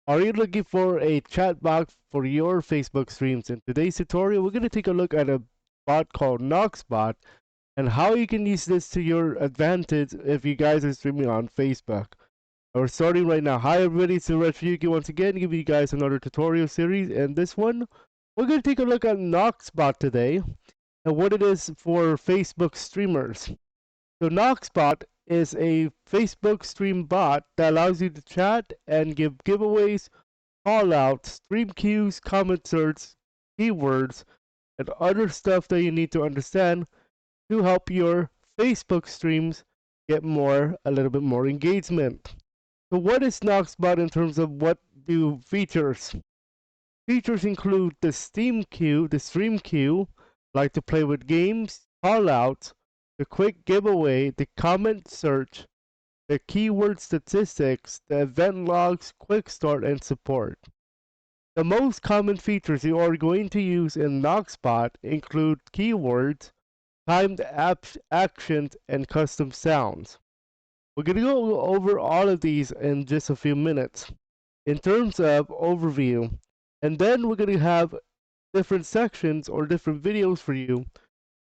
Are you looking for a chat box for your Facebook streams? In today's tutorial, we're going to take a look at a bot called NoxBot and how you can use this to your advantage if you guys are streaming on Facebook. We're starting right now. Hi everybody, it's RetroYuuki once again, giving you guys another tutorial series. And this one, we're going to take a look at NoxBot today and what it is for Facebook streamers. So NoxBot is a Facebook stream bot that allows you to chat and give giveaways, call outs, stream queues, comment search, keywords, and other stuff that you need to understand to help your Facebook streams get a little bit more engagement. So what is NoxBot in terms of what do features? Features include the stream queue, like to play with games, call outs, the quick giveaway, the comment search, the keyword statistics, the event logs, quick start, and support. The most common features you are going to use in NoxBot include keywords, timed actions, and custom sounds. We're going to go over all of these in just a few minutes in terms of overview. And then we're going to have different sections or different videos for you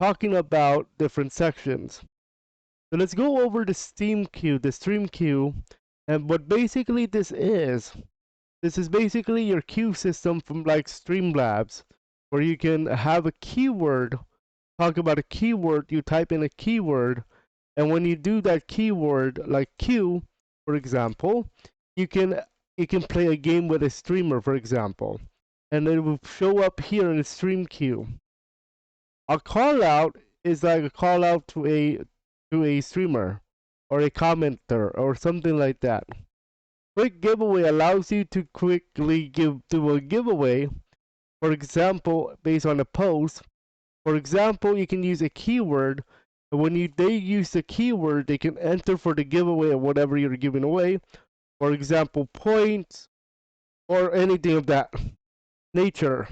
talking about different sections. So let's go over the stream queue, and what basically this is basically your queue system from like Streamlabs, where you can have a keyword, talk about a keyword, you type in a keyword, and when you do that keyword, like queue, for example, you can play a game with a streamer, for example, and it will show up here in the stream queue. A call out is like a call out to a streamer or a commenter or something like that. Quick giveaway allows you to quickly do a giveaway, for example, based on a post. For example, you can use a keyword, and when they use the keyword, they can enter for the giveaway of whatever you're giving away. For example, points or anything of that nature.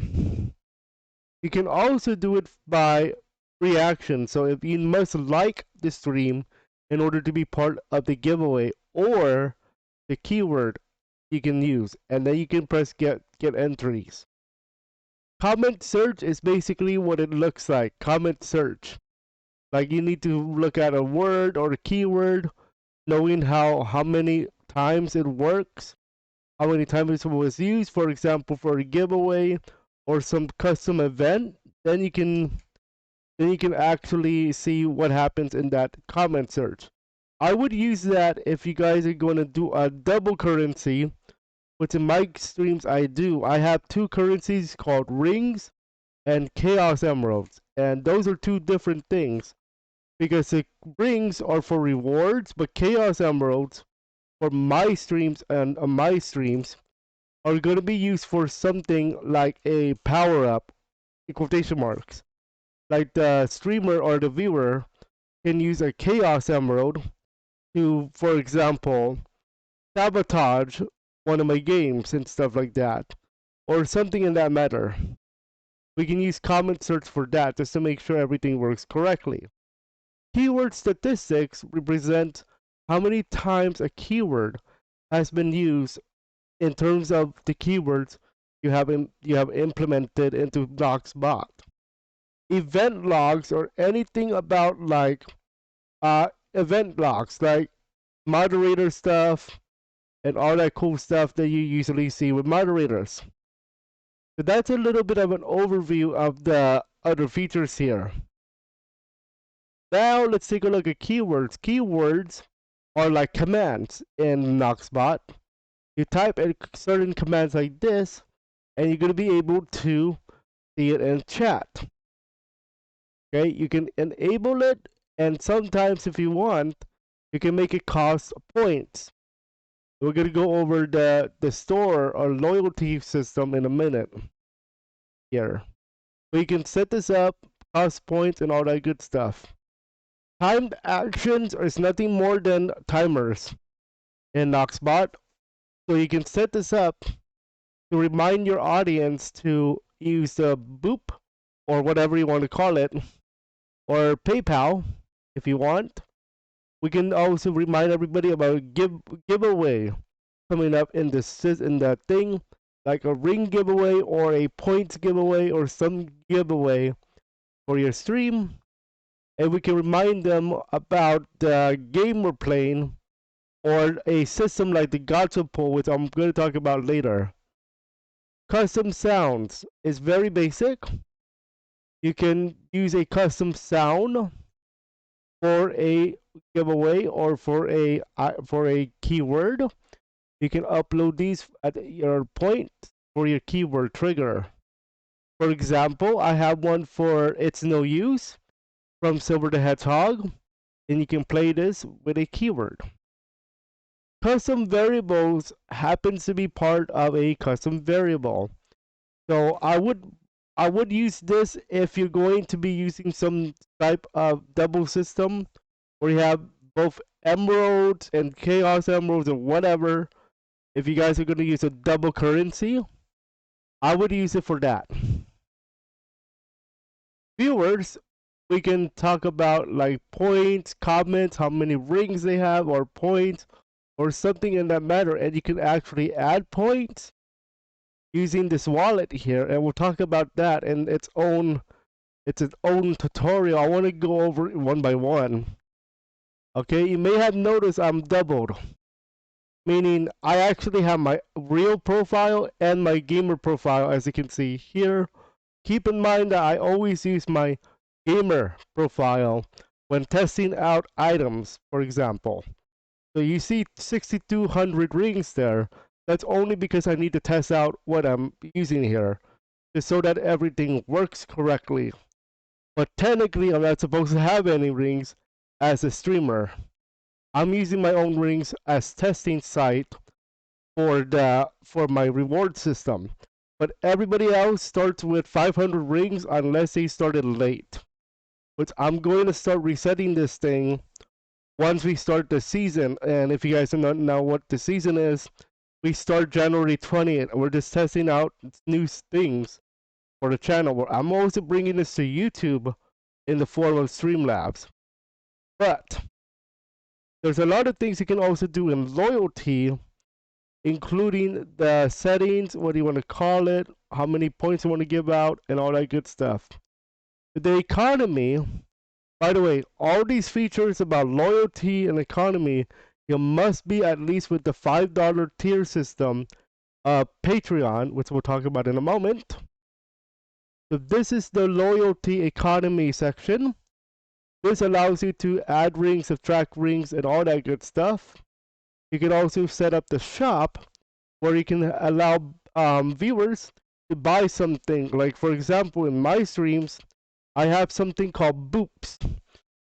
You can also do it by reaction. So if you must like the stream in order to be part of the giveaway, or the keyword you can use, and then you can press get entries. Comment search is basically what it looks like. Comment search, like you need to look at a word or a keyword, knowing how many times it works, how many times it was used, for example, for a giveaway or some custom event. Then you can actually see what happens in that comment search. I would use that if you guys are going to do a double currency, which in my streams I do. I have two currencies called rings and chaos emeralds, and those are two different things, because the rings are for rewards, but chaos emeralds for my streams and my streams are going to be used for something like a power up, in quotation marks. Like the streamer or the viewer can use a chaos emerald to, for example, sabotage one of my games and stuff like that, or something in that matter. We can use comment search for that just to make sure everything works correctly. Keyword statistics represent how many times a keyword has been used in terms of the keywords you have implemented into NoxBot. Event logs or anything about like event logs, like moderator stuff and all that cool stuff that you usually see with moderators. So that's a little bit of an overview of the other features here. Now let's take a look at keywords. Keywords are like commands in NoxBot. You type in certain commands like this, and you're going to be able to see it in chat. Okay, you can enable it, and sometimes if you want, you can make it cost points. We're going to go over the store or loyalty system in a minute here. We can set this up, cost points, and all that good stuff. Timed actions is nothing more than timers in NoxBot. So you can set this up to remind your audience to use the boop or whatever you want to call it, or PayPal if you want. We can also remind everybody about giveaway coming up in the thing, like a ring giveaway or a points giveaway or some giveaway for your stream, and we can remind them about the game we're playing or a system like the gacha pool, which I'm going to talk about later. Custom sounds is very basic. You can use a custom sound for a giveaway or for a keyword. You can upload these at your point for your keyword trigger. For example, I have one for It's No Use from Silver the Hedgehog, and you can play this with a keyword. Custom variables happens to be part of a custom variable. So I would use this if you're going to be using some type of double system where you have both emeralds and chaos emeralds or whatever. If you guys are going to use a double currency, I would use it for that. Viewers, we can talk about like points, comments, how many rings they have, or points, or something in that matter, and you can actually add points using this wallet here, and we'll talk about that in its own tutorial. I want to go over it one by one. Okay, you may have noticed I'm doubled, meaning I actually have my real profile and my gamer profile, as you can see here. Keep in mind that I always use my gamer profile when testing out items, for example. So you see 6,200 rings there. That's only because I need to test out what I'm using here, just so that everything works correctly. But technically, I'm not supposed to have any rings as a streamer. I'm using my own rings as testing site for my reward system. But everybody else starts with 500 rings unless they started late. Which I'm going to start resetting this thing once we start the season. And if you guys don't know what the season is, we start January 20th. We're just testing out new things for the channel. I'm also bringing this to YouTube in the form of Streamlabs. But there's a lot of things you can also do in loyalty, including the settings, what do you want to call it, how many points you want to give out, and all that good stuff. The economy, by the way, all these features about loyalty and economy, you must be at least with the $5 tier system, Patreon, which we'll talk about in a moment. So this is the loyalty economy section. This allows you to add rings, subtract rings, and all that good stuff. You can also set up the shop where you can allow viewers to buy something. Like, for example, in my streams, I have something called Boops.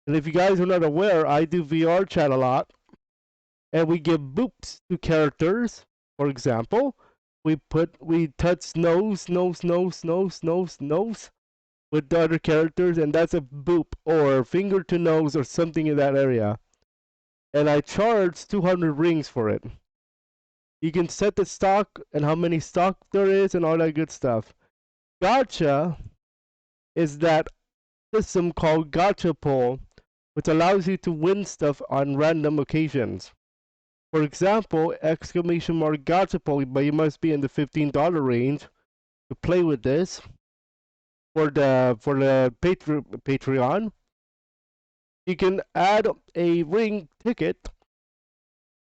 And if you guys are not aware, I do VR chat a lot. And we give Boops to characters. For example, we touch nose with the other characters, and that's a boop, or finger to nose, or something in that area. And I charge 200 rings for it. You can set the stock and how many stock there is and all that good stuff. Gacha is that system called Gacha Pool, which allows you to win stuff on random occasions. For example, exclamation mark Gacha Pool, but you must be in the $15 range to play with this. For the Patreon, you can add a ring ticket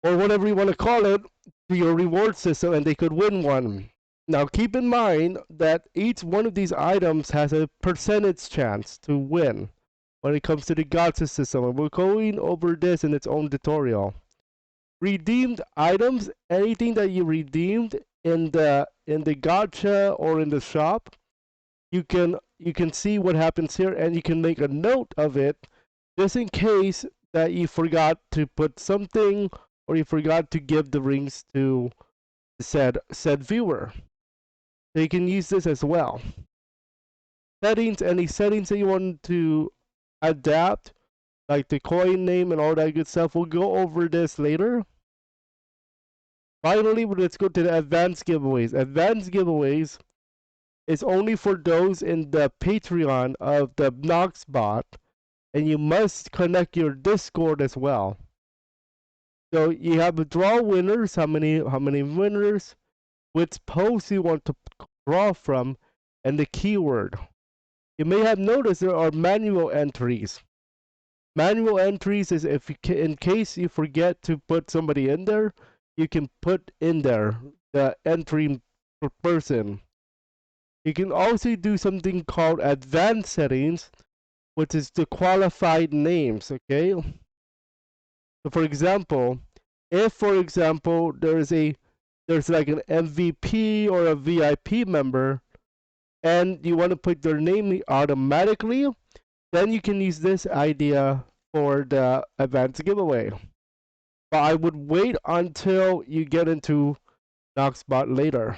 or whatever you want to call it to your reward system, and they could win one. Now keep in mind that each one of these items has a percentage chance to win when it comes to the gacha system, and we're going over this in its own tutorial. Redeemed items, anything that you redeemed in the gacha or in the shop, you can see what happens here, and you can make a note of it just in case that you forgot to put something or you forgot to give the rings to said viewer. So you can use this as well. Settings, any settings that you want to adapt, like the coin name and all that good stuff. We'll go over this later. Finally, let's go to the advanced giveaways. Advanced giveaways is only for those in the Patreon of the NoxBot, and you must connect your Discord as well. So you have a draw winners, how many winners, which post you want to draw from, and the keyword. You may have noticed there are manual entries. Manual entries is if you in case you forget to put somebody in there, you can put in there the entry per person. You can also do something called advanced settings, which is the qualified names, okay? So for example, if for example there's like an MVP or a VIP member and you want to put their name automatically, then you can use this idea for the advanced giveaway. But I would wait until you get into NoxBot later.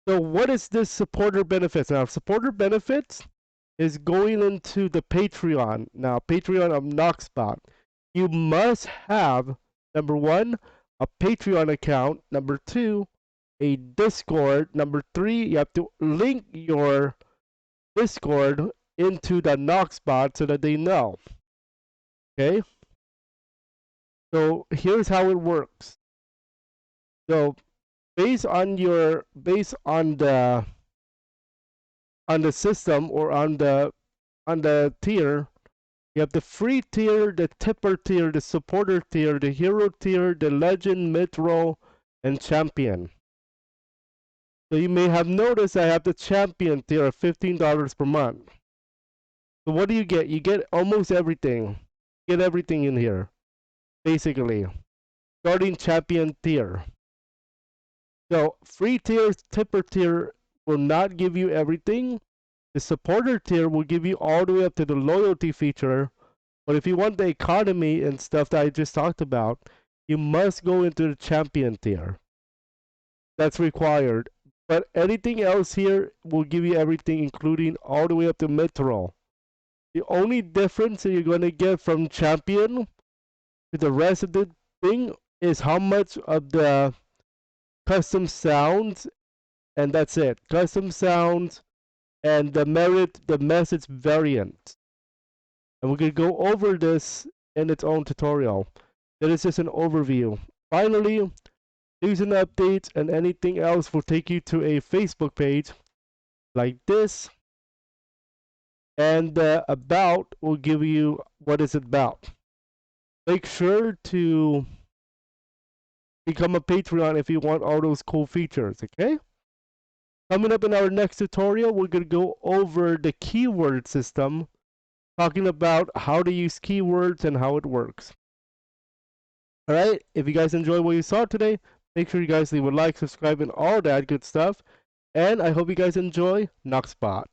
So what is this supporter benefits? Now supporter benefits is going into the Patreon. Now Patreon of NoxBot. You must have, number one, a Patreon account. Number two, a Discord. Number three, you have to link your Discord into the NoxBot so that they know. Okay? So here's how it works. So based on the system or on the tier, you have the free tier, the tipper tier, the supporter tier, the hero tier, the legend, mid-roll, and champion. So you may have noticed I have the champion tier of $15 per month. So what do you get? You get almost everything. You get everything in here, basically. Starting champion tier. So free tiers, tipper tier will not give you everything. The supporter tier will give you all the way up to the loyalty feature. But if you want the economy and stuff that I just talked about, you must go into the champion tier. That's required. But anything else here will give you everything, including all the way up to mid-roll. The only difference that you're going to get from champion to the rest of the thing is how much of the custom sounds, and that's it. Custom sounds and the message variant. And we're going to go over this in its own tutorial. That is just an overview. Finally, news and updates and anything else will take you to a Facebook page like this. And about will give you what it's about. Make sure to become a Patreon if you want all those cool features, okay? Coming up in our next tutorial, we're going to go over the keyword system, talking about how to use keywords and how it works. Alright, if you guys enjoyed what you saw today, make sure you guys leave a like, subscribe, and all that good stuff. And I hope you guys enjoy NoxBot.